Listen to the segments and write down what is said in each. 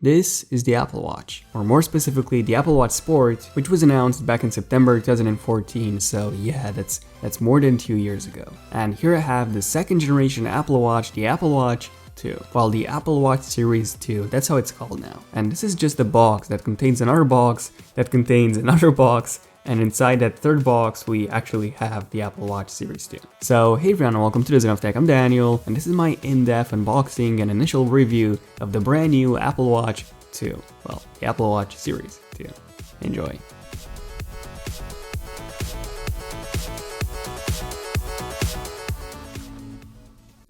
This is the Apple Watch, or more specifically the Apple Watch Sport, which was announced back in September 2014, so yeah, that's more than 2 years ago. And here I have the second generation Apple Watch, the Apple Watch 2. Well, the Apple Watch Series 2, that's how it's called now. And this is just a box that contains another box that contains another box, and inside that third box we actually have the Apple Watch Series 2. So hey everyone, welcome to the ZONEofTECH, I'm Daniel, and this is my in-depth unboxing and initial review of the brand new Apple Watch 2. Well, the Apple Watch Series 2. Enjoy.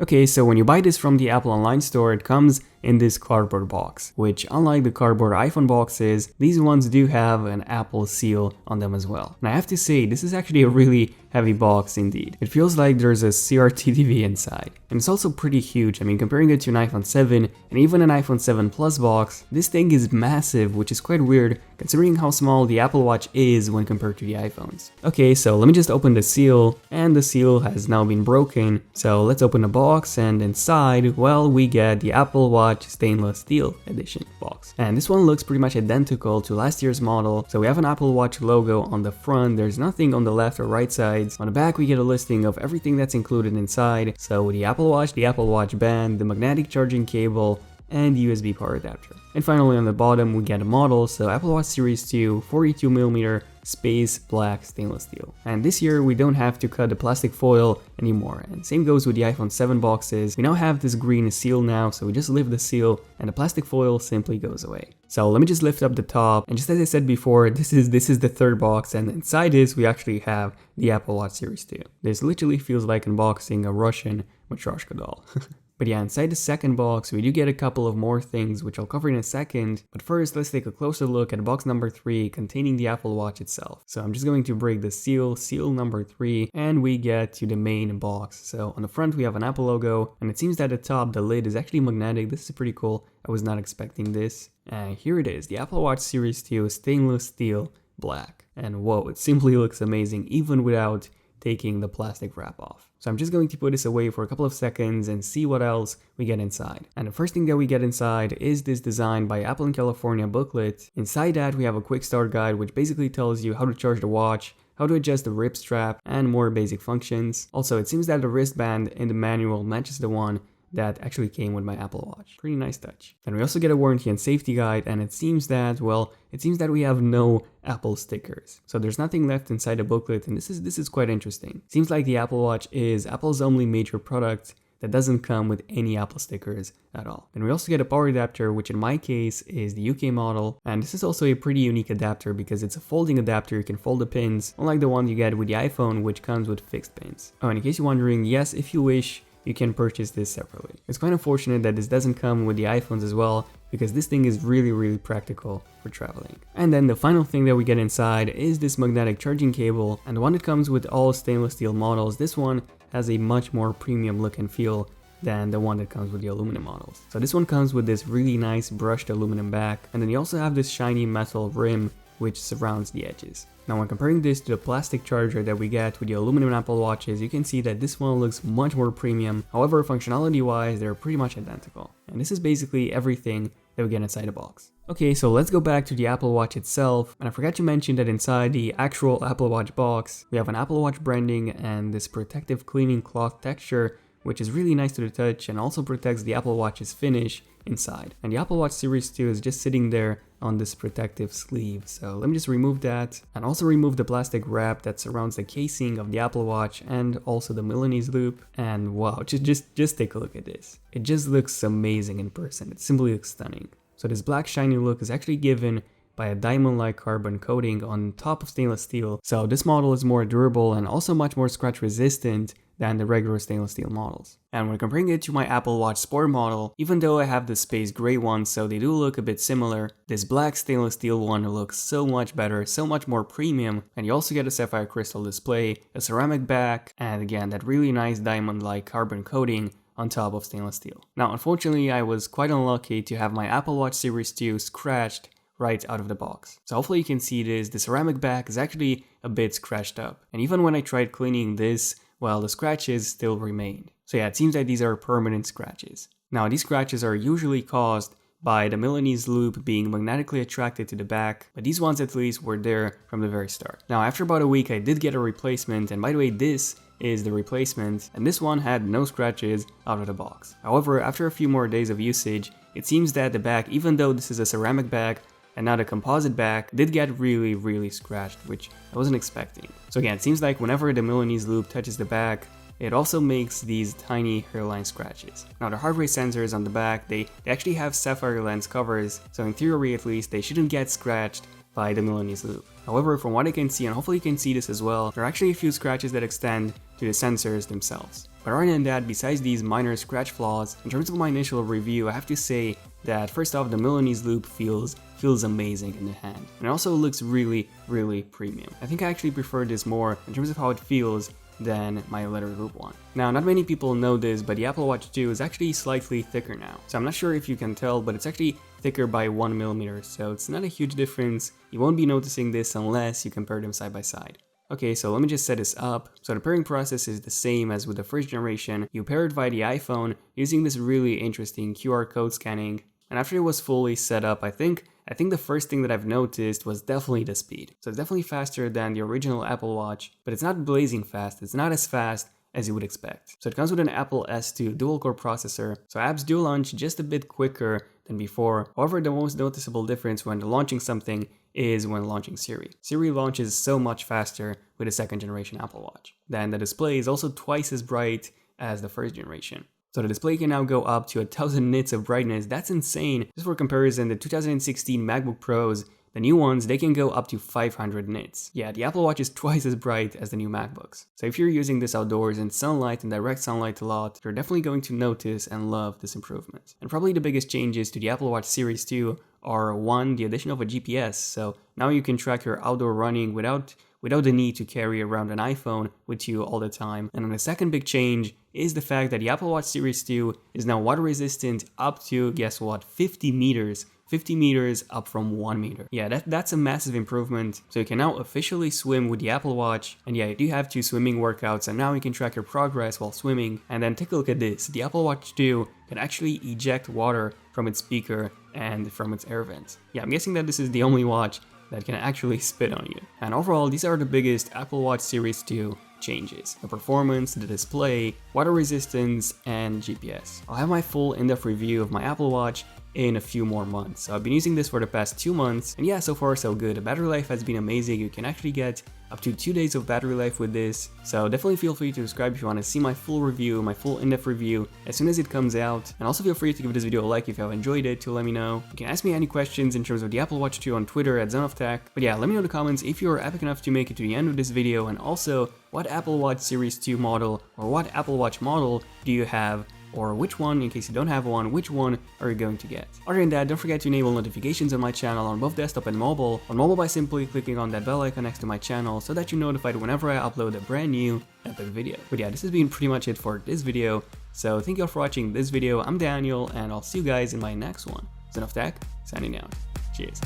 Okay, so when you buy this from the Apple online store, it comes in this cardboard box, which unlike the cardboard iPhone boxes, these ones do have an Apple seal on them as well. And I have to say, this is actually a really heavy box indeed. It feels like there's a CRT TV inside. And it's also pretty huge. I mean, comparing it to an iPhone 7 and even an iPhone 7 Plus box, this thing is massive, which is quite weird considering how small the Apple Watch is when compared to the iPhones. Okay, so let me just open the seal, and the seal has now been broken. So let's open the box, and inside, well, we get the Apple Watch Stainless Steel Edition box. And this one looks pretty much identical to last year's model. So we have an Apple Watch logo on the front, there's nothing on the left or right sides. On the back we get a listing of everything that's included inside. So the Apple Watch band, the magnetic charging cable, and USB power adapter. And finally on the bottom we get a model, so Apple Watch Series 2 42mm space black stainless steel. And this year we don't have to cut the plastic foil anymore, and same goes with the iPhone 7 boxes. We now have this green seal now, so we just lift the seal and the plastic foil simply goes away. So let me just lift up the top, and just as I said before, this is the third box, and inside this we actually have the Apple Watch Series 2. This literally feels like unboxing a Russian Matryoshka doll. But yeah, inside the second box, we do get a couple of more things, which I'll cover in a second. But first, let's take a closer look at box number 3 containing the Apple Watch itself. So I'm just going to break the seal number 3, and we get to the main box. So on the front, we have an Apple logo, and it seems that at the top, the lid is actually magnetic. This is pretty cool. I was not expecting this. And here it is, the Apple Watch Series 2 stainless steel black. And whoa, it simply looks amazing, even without taking the plastic wrap off. So I'm just going to put this away for a couple of seconds and see what else we get inside. And the first thing that we get inside is this Designed by Apple in California booklet. Inside that we have a quick start guide, which basically tells you how to charge the watch, how to adjust the rip strap, and more basic functions. Also, it seems that the wristband in the manual matches the one that actually came with my Apple Watch. Pretty nice touch. And we also get a warranty and safety guide, and it seems that we have no Apple stickers. So there's nothing left inside the booklet, and this is quite interesting. Seems like the Apple Watch is Apple's only major product that doesn't come with any Apple stickers at all. And we also get a power adapter, which in my case is the UK model. And this is also a pretty unique adapter because it's a folding adapter. You can fold the pins, unlike the one you get with the iPhone, which comes with fixed pins. Oh, and in case you're wondering, yes, if you wish, you can purchase this separately. It's quite unfortunate that this doesn't come with the iPhones as well, because this thing is really practical for traveling. And then the final thing that we get inside is this magnetic charging cable, and the one that comes with all stainless steel models, this one has a much more premium look and feel than the one that comes with the aluminum models. So this one comes with this really nice brushed aluminum back, and then you also have this shiny metal rim which surrounds the edges. Now when comparing this to the plastic charger that we get with the aluminum Apple Watches, you can see that this one looks much more premium. However, functionality wise, they're pretty much identical. And this is basically everything that we get inside the box. Okay, so let's go back to the Apple Watch itself. And I forgot to mention that inside the actual Apple Watch box, we have an Apple Watch branding and this protective cleaning cloth texture, which is really nice to the touch and also protects the Apple Watch's finish inside. And the Apple Watch Series 2 is just sitting there on this protective sleeve. So let me just remove that, and also remove the plastic wrap that surrounds the casing of the Apple Watch and also the Milanese loop. And wow, just take a look at this. It just looks amazing in person. It simply looks stunning. So this black shiny look is actually given by a diamond-like carbon coating on top of stainless steel. So this model is more durable and also much more scratch resistant than the regular stainless steel models. And when comparing it to my Apple Watch Sport model, even though I have the space gray one, so they do look a bit similar, this black stainless steel one looks so much better, so much more premium, and you also get a sapphire crystal display, a ceramic back, and again that really nice diamond-like carbon coating on top of stainless steel. Now unfortunately I was quite unlucky to have my Apple Watch Series 2 scratched right out of the box. So hopefully you can see this, the ceramic back is actually a bit scratched up, and even when I tried cleaning this, well, the scratches still remained. So yeah, it seems that these are permanent scratches. Now these scratches are usually caused by the Milanese loop being magnetically attracted to the back, but these ones at least were there from the very start. Now after about a week I did get a replacement, and by the way this is the replacement, and this one had no scratches out of the box. However, after a few more days of usage, it seems that the back, even though this is a ceramic back and not a composite back, did get really scratched, which I wasn't expecting. So again, it seems like whenever the Milanese loop touches the back, it also makes these tiny hairline scratches. Now the heart rate sensors on the back, they actually have sapphire lens covers, so in theory at least, they shouldn't get scratched by the Milanese loop. However, from what I can see, and hopefully you can see this as well, there are actually a few scratches that extend to the sensors themselves. But other than that, besides these minor scratch flaws, in terms of my initial review, I have to say that first off, the Milanese loop feels amazing in the hand. And it also looks really premium. I think I actually prefer this more in terms of how it feels than my leather loop one. Now, not many people know this, but the Apple Watch 2 is actually slightly thicker now. So I'm not sure if you can tell, but it's actually thicker by 1mm, so it's not a huge difference. You won't be noticing this unless you compare them side by side. Okay, so let me just set this up. So the pairing process is the same as with the first generation. You pair it via the iPhone using this really interesting QR code scanning. And after it was fully set up, I think the first thing that I've noticed was definitely the speed. So it's definitely faster than the original Apple Watch, but it's not blazing fast. It's not as fast as you would expect. So it comes with an Apple S2 dual-core processor, so apps do launch just a bit quicker than before. However, the most noticeable difference when launching something is when launching Siri. Siri launches so much faster with a second generation Apple Watch. Then the display is also twice as bright as the first generation. So the display can now go up to 1000 nits of brightness. That's insane. Just for comparison, the 2016 MacBook Pros, the new ones, they can go up to 500 nits. Yeah, the Apple Watch is twice as bright as the new MacBooks. So if you're using this outdoors in sunlight and direct sunlight a lot, you're definitely going to notice and love this improvement. And probably the biggest changes to the Apple Watch Series 2 are one, the addition of a GPS. So now you can track your outdoor running without the need to carry around an iPhone with you all the time. And then the second big change is the fact that the Apple Watch Series 2 is now water resistant up to, guess what, 50 meters. 50 meters up from 1 meter. Yeah, that's a massive improvement. So you can now officially swim with the Apple Watch. And yeah, you do have 2 swimming workouts, and now you can track your progress while swimming. And then take a look at this. The Apple Watch 2 can actually eject water from its speaker and from its air vents. Yeah, I'm guessing that this is the only watch that can actually spit on you. And overall, these are the biggest Apple Watch Series 2 changes: the performance, the display, water resistance, and GPS. I'll have my full in-depth review of my Apple Watch in a few more months. So I've been using this for the past 2 months, and yeah, so far so good. The battery life has been amazing. You can actually get up to 2 days of battery life with this, so definitely feel free to subscribe if you want to see my full review, my full in-depth review as soon as it comes out. And also feel free to give this video a like if you have enjoyed it, to let me know. You can ask me any questions in terms of the Apple Watch 2 on Twitter at ZONEofTECH. But yeah, let me know in the comments if you're epic enough to make it to the end of this video, and also what Apple Watch Series 2 model or what Apple Watch model do you have, or which one, in case you don't have one, which one are you going to get? Other than that, don't forget to enable notifications on my channel on both desktop and mobile. On mobile by simply clicking on that bell icon next to my channel so that you're notified whenever I upload a brand new epic video. But yeah, this has been pretty much it for this video. So thank you all for watching this video. I'm Daniel, and I'll see you guys in my next one. ZONEofTECH, signing out. Cheers.